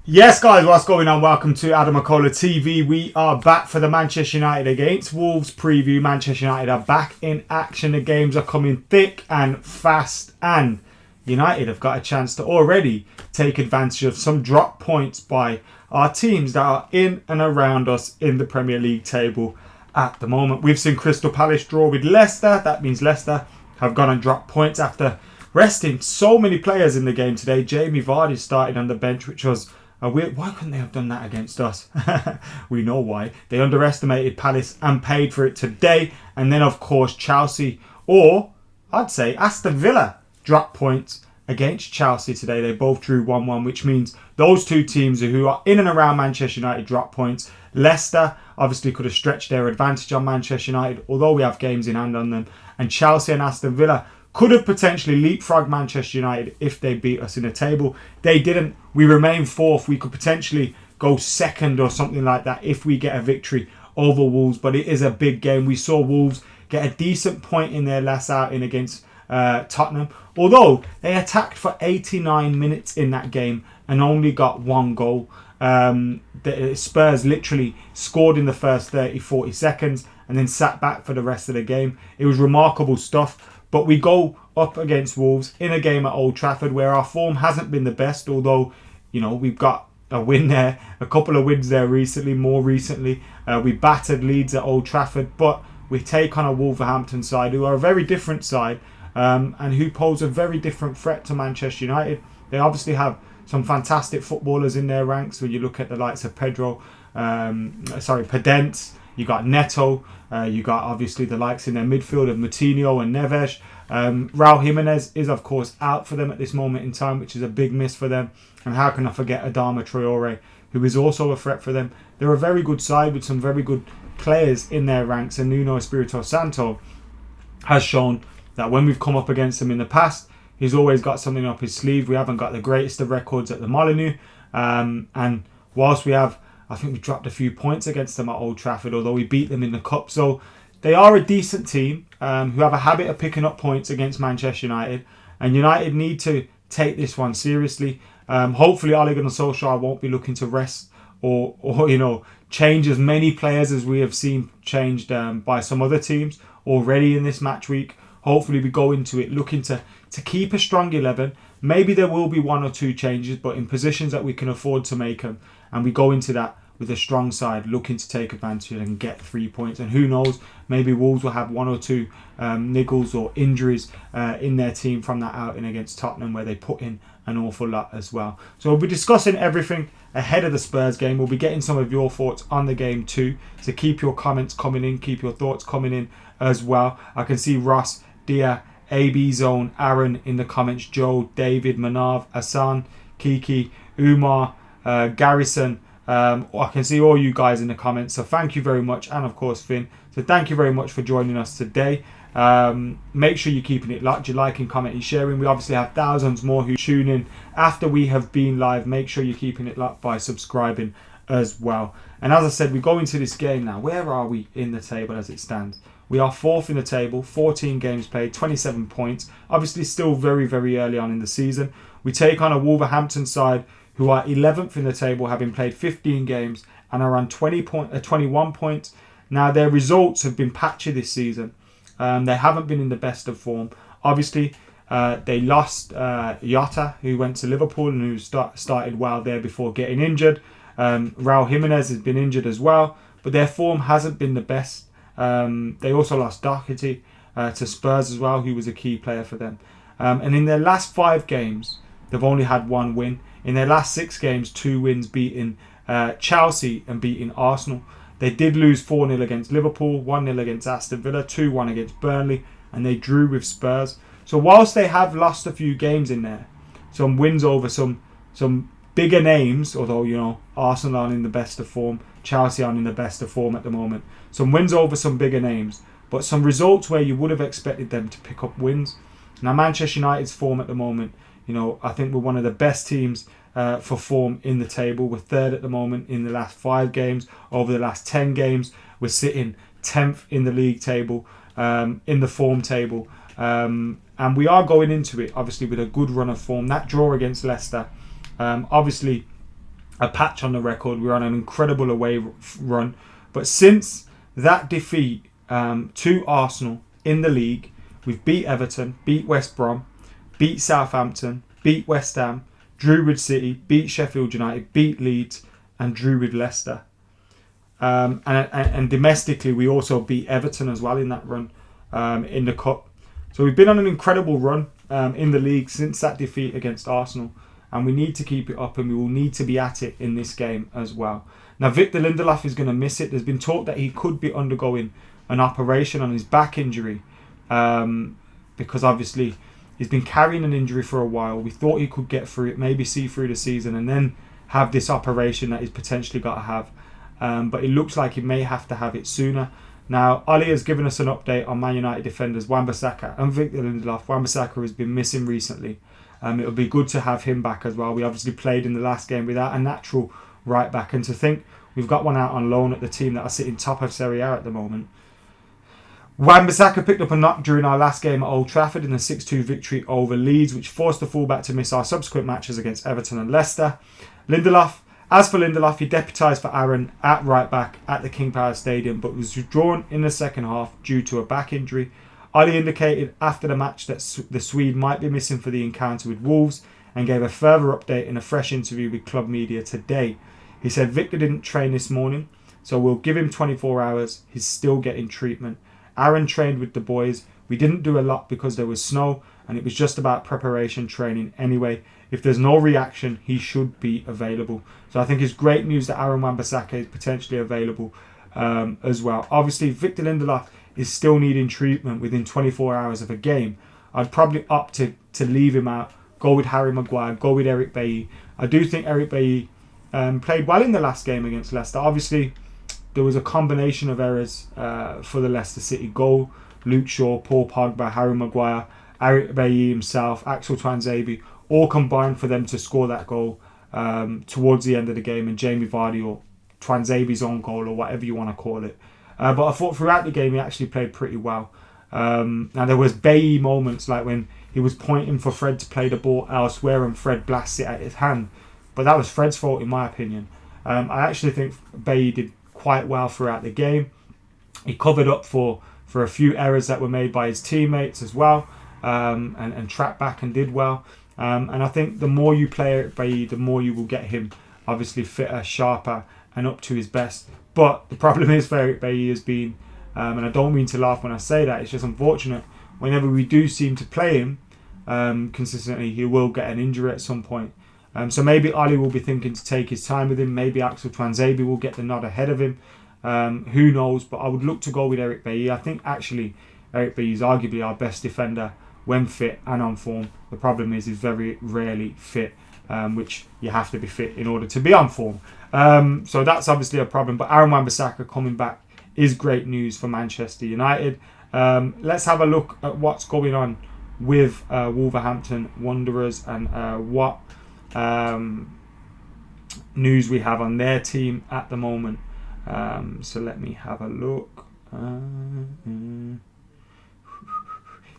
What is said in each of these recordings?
Yes, guys, what's going on? Welcome to AdamMcKola TV. We are back for the Manchester United against Wolves preview. Manchester United are back in action. The games are coming thick and fast, and United have got a chance to already take advantage of some drop points by our teams that are in and around us in the Premier League table at the moment. We've seen Crystal Palace draw with Leicester. That means Leicester have gone and dropped points after resting so many players in the game today. Jamie Vardy started on the bench, which was why couldn't they have done that against us? We know why. They underestimated Palace and paid for it today. And then, of course, Chelsea, or I'd say Aston Villa, dropped points against Chelsea today. They both drew 1-1, which means those two teams who are in and around Manchester United dropped points. Leicester obviously could have stretched their advantage on Manchester United, although we have games in hand on them. And Chelsea and Aston Villa could have potentially leapfrogged Manchester United if they beat us in the table. They didn't. We remain fourth. We could potentially go second or something like that if we get a victory over Wolves. But it is a big game. We saw Wolves get a decent point in their last outing against Tottenham. Although they attacked for 89 minutes in that game and only got one goal. The Spurs literally scored in the first 30-40 seconds and then sat back for the rest of the game. It was remarkable stuff. But we go up against Wolves in a game at Old Trafford where our form hasn't been the best, although, you know, we've got a win there, a couple of wins there recently, more recently. We battered Leeds at Old Trafford, but we take on a Wolverhampton side who are a very different side and who pose a very different threat to Manchester United. They obviously have some fantastic footballers in their ranks when you look at the likes of Pedence. You got Neto, you got obviously the likes in their midfield of Moutinho and Neves. Raul Jimenez is of course out for them at this moment in time, which is a big miss for them. And how can I forget Adama Traore, who is also a threat for them. They're a very good side with some very good players in their ranks, and Nuno Espirito Santo has shown that when we've come up against him in the past, he's always got something up his sleeve. We haven't got the greatest of records at the Molineux, and whilst we have, I think we dropped a few points against them at Old Trafford, although we beat them in the Cup. So they are a decent team who have a habit of picking up points against Manchester United. And United need to take this one seriously. Hopefully Ole Gunnar Solskjaer won't be looking to rest or change as many players as we have seen changed by some other teams already in this match week. Hopefully we go into it looking to keep a strong 11. Maybe there will be one or two changes, but in positions that we can afford to make them. And we go into that with a strong side looking to take advantage and get 3 points. And who knows, maybe Wolves will have one or two niggles or injuries in their team from that outing against Tottenham where they put in an awful lot as well. So we'll be discussing everything ahead of the Spurs game. We'll be getting some of your thoughts on the game too. So keep your comments coming in, keep your thoughts coming in as well. I can see Ross, Dia, AB Zone, Aaron in the comments, Joe, David, Manav, Asan, Kiki, Umar, Garrison. I can see all you guys in the comments, so thank you very much, and of course Finn. So thank you very much for joining us today. Make sure you're keeping it locked, you're liking, commenting, sharing. We obviously have thousands more who tune in after we have been live. Make sure you're keeping it locked by subscribing as well. And as I said, we go into this game now. Where are we in the table as it stands? We are fourth in the table, 14 games played, 27 points. Obviously still very, very early on in the season. We take on a Wolverhampton side who are 11th in the table, having played 15 games and are on 21 points. Now, their results have been patchy this season. They haven't been in the best of form. Obviously, they lost Jota, who went to Liverpool and who started well there before getting injured. Raul Jimenez has been injured as well, but their form hasn't been the best. They also lost Doherty to Spurs as well, who was a key player for them. And in their last 5 games, they've only had one win. In their last 6 games, 2 wins, beating Chelsea and beating Arsenal. They did lose 4-0 against Liverpool, 1-0 against Aston Villa, 2-1 against Burnley, and they drew with Spurs. So whilst they have lost a few games in there, some wins over some bigger names, although, you know, Arsenal aren't in the best of form, Chelsea aren't in the best of form at the moment. Some wins over some bigger names, but some results where you would have expected them to pick up wins. Now, Manchester United's form at the moment, you know, I think we're one of the best teams for form in the table. We're third at the moment in the last 5 games. Over the last 10 games, we're sitting 10th in the league table, in the form table. And we are going into it, obviously, with a good run of form. That draw against Leicester, obviously, a patch on the record. We're on an incredible away run. But since that defeat to Arsenal in the league, we've beat Everton, beat West Brom, beat Southampton, beat West Ham, drew with City, beat Sheffield United, beat Leeds, and drew with Leicester. And domestically, we also beat Everton as well in that run in the Cup. So we've been on an incredible run in the league since that defeat against Arsenal. And we need to keep it up, and we will need to be at it in this game as well. Now, Victor Lindelof is going to miss it. There's been talk that he could be undergoing an operation on his back injury because obviously he's been carrying an injury for a while. We thought he could get through it, maybe see through the season, and then have this operation that he's potentially got to have. But it looks like he may have to have it sooner. Now, Ollie has given us an update on Man United defenders Wan-Bissaka and Victor Lindelof. Wan-Bissaka has been missing recently. It would be good to have him back as well. We obviously played in the last game without a natural right back, and to think we've got one out on loan at the team that are sitting top of Serie A at the moment. Wan-Bissaka picked up a knock during our last game at Old Trafford in the 6-2 victory over Leeds, which forced the fullback to miss our subsequent matches against Everton and Leicester. As for Lindelof, he deputised for Aaron at right back at the King Power Stadium, but was withdrawn in the second half due to a back injury. Ollie indicated after the match that the Swede might be missing for the encounter with Wolves and gave a further update in a fresh interview with club media today. He said Victor didn't train this morning, so we'll give him 24 hours. He's still getting treatment. Aaron trained with the boys. We didn't do a lot because there was snow and it was just about preparation training anyway. If there's no reaction, he should be available. So I think it's great news that Aaron Wan-Bissaka is potentially available as well. Obviously, Victor Lindelof is still needing treatment within 24 hours of a game. I'd probably opt to leave him out, go with Harry Maguire, go with Eric Bailly. I do think Eric Bailly played well in the last game against Leicester. Obviously, there was a combination of errors for the Leicester City goal. Luke Shaw, Paul Pogba, Harry Maguire, Eric Bailly himself, Axel Tuanzebe, all combined for them to score that goal towards the end of the game, and Jamie Vardy or Tuanzebe's own goal or whatever you want to call it. But I thought throughout the game he actually played pretty well. Now there was Bailly moments like when he was pointing for Fred to play the ball elsewhere and Fred blasts it at his hand. But that was Fred's fault in my opinion. I actually think Bailly did quite well throughout the game. He covered up for a few errors that were made by his teammates as well, and tracked back and did well. And I think the more you play Eric Bailly, the more you will get him obviously fitter, sharper and up to his best. But the problem is for Eric Bailly has been, and I don't mean to laugh when I say that, it's just unfortunate, whenever we do seem to play him consistently, he will get an injury at some point. So maybe Ollie will be thinking to take his time with him. Maybe Axel Tuanzebe will get the nod ahead of him. Who knows? But I would look to go with Eric Bailly. I think actually Eric Bailly is arguably our best defender when fit and on form. The problem is he's very rarely fit, which you have to be fit in order to be on form. So that's obviously a problem. But Aaron Wan-Bissaka coming back is great news for Manchester United. Let's have a look at what's going on with Wolverhampton Wanderers and what news we have on their team at the moment. So let me have a look.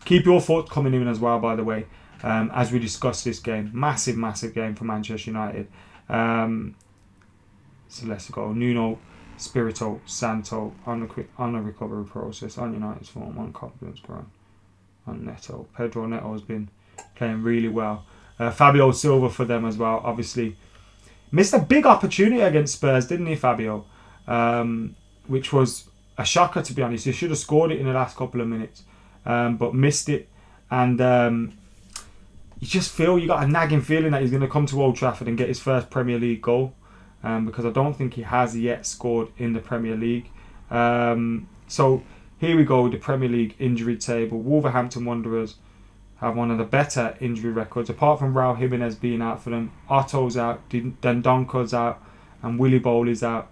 Keep your thoughts coming in as well, by the way, as we discuss this game. Massive game for Manchester United. So let's go. Nuno Spirito Santo on the recovery process, on United's form, on confidence ground, on Neto. Pedro Neto has been playing really well. Fabio Silva for them as well, obviously. Missed a big opportunity against Spurs, didn't he, Fabio? Which was a shocker, to be honest. He should have scored it in the last couple of minutes, but missed it. And you just feel, you got a nagging feeling that he's going to come to Old Trafford and get his first Premier League goal, because I don't think he has yet scored in the Premier League. So here we go with the Premier League injury table. Wolverhampton Wanderers have one of the better injury records, apart from Raul Jimenez being out for them. Otto's out, Dendonko's out, and Willy Bowley's out.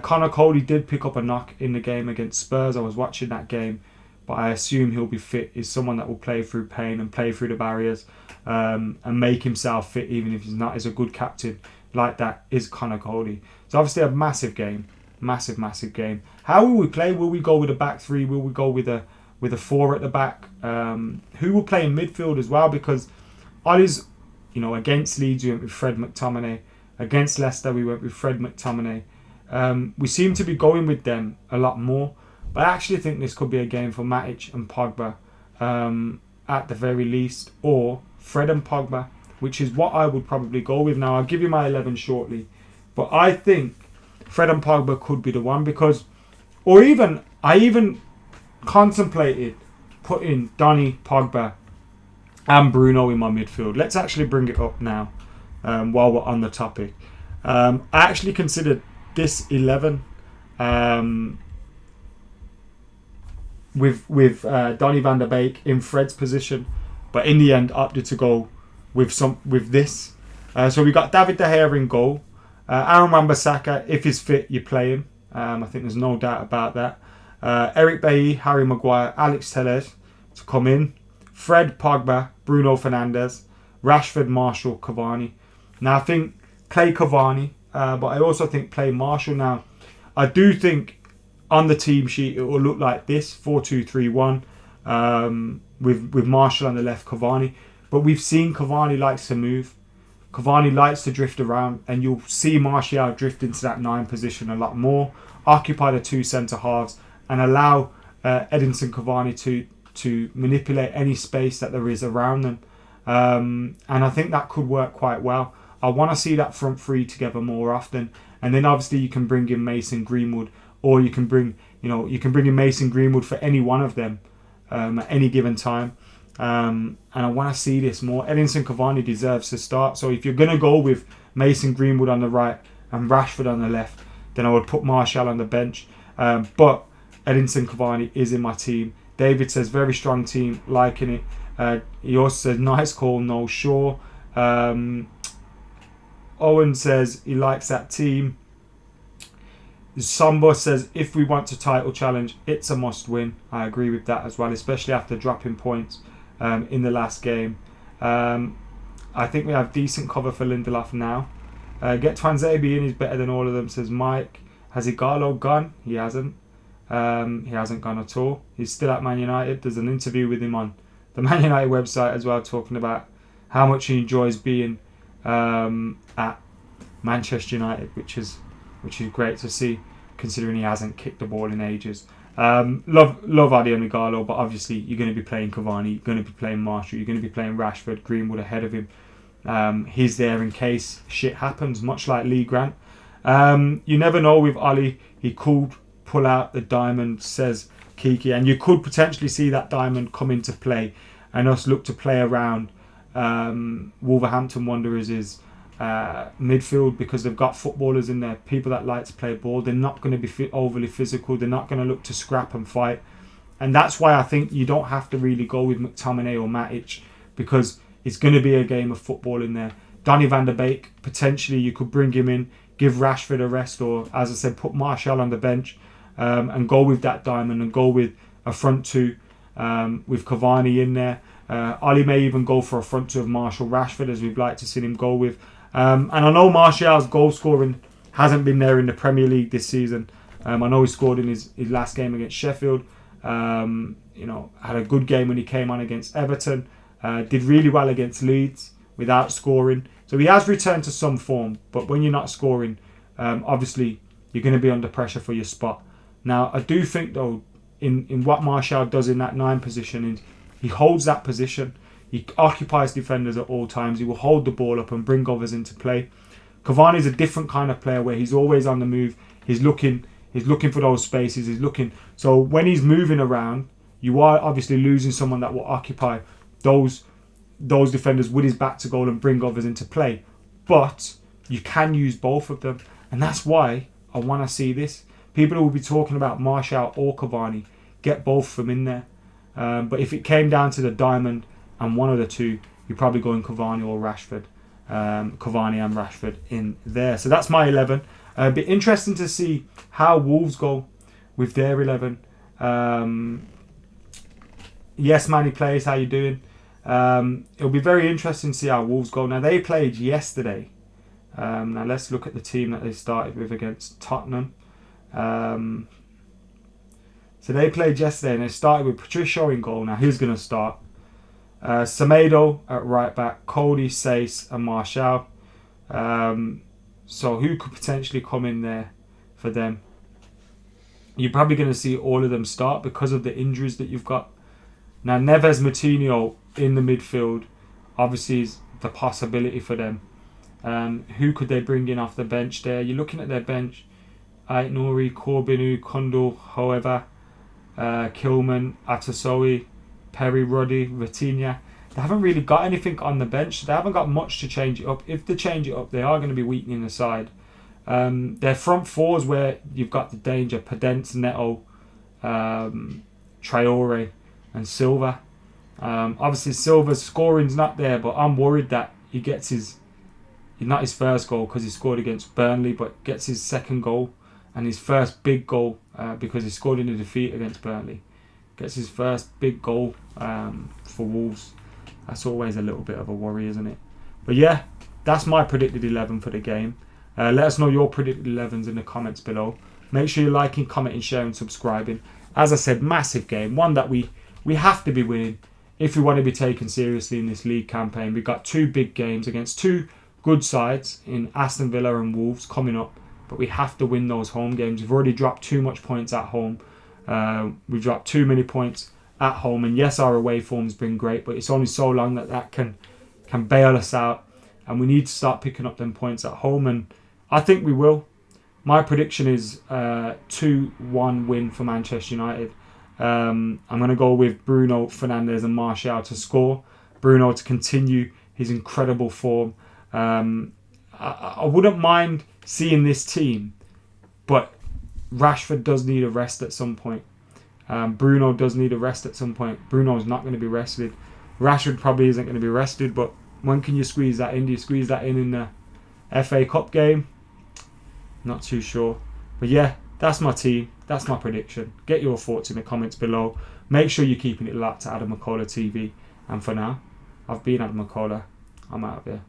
Connor Cody did pick up a knock in the game against Spurs. I was watching that game, but I assume he'll be fit. He's someone that will play through pain and play through the barriers, and make himself fit, even if he's not as a good captain like that is Connor Cody. So obviously a massive game. Massive game. How will we play? Will we go with a back three? Will we go with a four at the back? Who will play in midfield as well? Because Ollie's, against Leeds, we went with Fred McTominay Against Leicester, we went with Fred McTominay. We seem to be going with them a lot more. But I actually think this could be a game for Matic and Pogba at the very least. Or Fred and Pogba, which is what I would probably go with. Now, I'll give you my 11 shortly. But I think Fred and Pogba could be the one because... I even contemplated putting Donny, Pogba and Bruno in my midfield. Let's actually bring it up now while we're on the topic. I actually considered this 11 with Donny van der Beek in Fred's position, but in the end opted to go with this. So we got David De Gea in goal. Aaron Wan-Bissaka, if he's fit, you play him. I think there's no doubt about that. Eric Bailly, Harry Maguire, Alex Telles to come in. Fred, Pogba, Bruno Fernandes, Rashford, Martial, Cavani. Now I think play Cavani, but I also think play Martial. Now I do think on the team sheet it will look like this 4-2-3-1 with Martial on the left, Cavani. But we've seen Cavani likes to move. Cavani likes to drift around, and you'll see Martial drift into that 9 position a lot more, occupy the 2 centre halves, and allow Edinson Cavani to manipulate any space that there is around them. And I think that could work quite well. I want to see that front three together more often, and then obviously you can bring in Mason Greenwood, or you can bring in Mason Greenwood for any one of them at any given time. And I want to see this more. Edinson Cavani deserves to start. So if you're going to go with Mason Greenwood on the right and Rashford on the left, then I would put Martial on the bench. But Edinson Cavani is in my team. David says very strong team, liking it. He also says nice call, no sure. Owen says he likes that team. Samba says if we want to title challenge, it's a must win. I agree with that as well, especially after dropping points in the last game. I think we have decent cover for Lindelof now. Get Twanzebe in, he's better than all of them, says Mike. Has Igalo gone? He hasn't. He hasn't gone at all. He's still at Man United. There's an interview with him on the Man United website as well, talking about how much he enjoys being at Manchester United, which is great to see, considering he hasn't kicked the ball in ages. Love Adion Igalo, but obviously you're going to be playing Cavani, you're going to be playing Martial, you're going to be playing Rashford, Greenwood ahead of him. He's there in case shit happens, much like Lee Grant. You never know with Ollie, he could pull out the diamond, says Kiki, and you could potentially see that diamond come into play and us look to play around Wolverhampton Wanderers' midfield, because they've got footballers in there, people that like to play ball. They're not going to be overly physical, they're not going to look to scrap and fight, and that's why I think you don't have to really go with McTominay or Matic, because it's going to be a game of football in there. Donny van der Beek, potentially you could bring him in, give Rashford a rest, or as I said, put Martial on the bench and go with that diamond and go with a front two with Cavani in there. Ollie may even go for a front two of Martial Rashford, as we'd like to see him go with. And I know Martial's goal scoring hasn't been there in the Premier League this season. I know he scored in his last game against Sheffield. Had a good game when he came on against Everton. Did really well against Leeds without scoring. So he has returned to some form, but when you're not scoring, obviously you're going to be under pressure for your spot. Now, I do think though, in what Martial does in that 9 position, he holds that position. He occupies defenders at all times. He will hold the ball up and bring others into play. Cavani is a different kind of player where he's always on the move. He's looking for those spaces. So when he's moving around, you are obviously losing someone that will occupy those defenders with his back to goal and bring others into play. But you can use both of them, and that's why I want to see this. People will be talking about Martial or Cavani. Get both of them in there. But if it came down to the diamond and one of the two, you're probably going Cavani or Rashford. Cavani and Rashford in there. So that's my 11. It'll be interesting to see how Wolves go with their 11. Yes, Manny Plays, how you doing? It'll be very interesting to see how Wolves go. Now, they played yesterday. Now, let's look at the team that they started with against Tottenham. So they played yesterday and they started with Patricio in goal. Now, who's going to start? Semedo at right back, Cody, Sace and Martial. So who could potentially come in there for them? You're probably going to see all of them start because of the injuries that you've got. Now, Neves, Moutinho in the midfield obviously is the possibility for them. Who could they bring in off the bench there? You're looking at their bench. Ait Nouri, Corbinu, Kundal, however, Kilman, Atasoy, Perry, Roddy, Vitinha. They haven't really got anything on the bench. They haven't got much to change it up. If they change it up, they are going to be weakening the side. Their front fours where you've got the danger, Podence, Neto, Traore and Silva. Obviously Silva's scoring's not there, but I'm worried that he gets not his first goal because he scored against Burnley, but gets his second goal and his first big goal because he scored in a defeat against Burnley. Gets his first big goal for Wolves. That's always a little bit of a worry, isn't it? But yeah, that's my predicted 11 for the game. Let us know your predicted 11s in the comments below. Make sure you're liking, commenting, sharing, subscribing. As I said, massive game. One that we have to be winning if we want to be taken seriously in this league campaign. We've got 2 big games against 2 good sides in Aston Villa and Wolves coming up. But we have to win those home games. We've already dropped too much points at home. We've dropped too many points at home. And yes, our away form's been great, but it's only so long that can bail us out. And we need to start picking up them points at home. And I think we will. My prediction is 2-1 win for Manchester United. I'm going to go with Bruno Fernandes and Martial to score. Bruno to continue his incredible form. I wouldn't mind seeing this team, but Rashford does need a rest at some point. Bruno does need a rest at some point. Bruno's not going to be rested. Rashford probably isn't going to be rested, but when can you squeeze that in? Do you squeeze that in the FA Cup game? Not too sure. But yeah, that's my team. That's my prediction. Get your thoughts in the comments below. Make sure you're keeping it locked to AdamMcKola TV. And for now, I've been AdamMcKola. I'm out of here.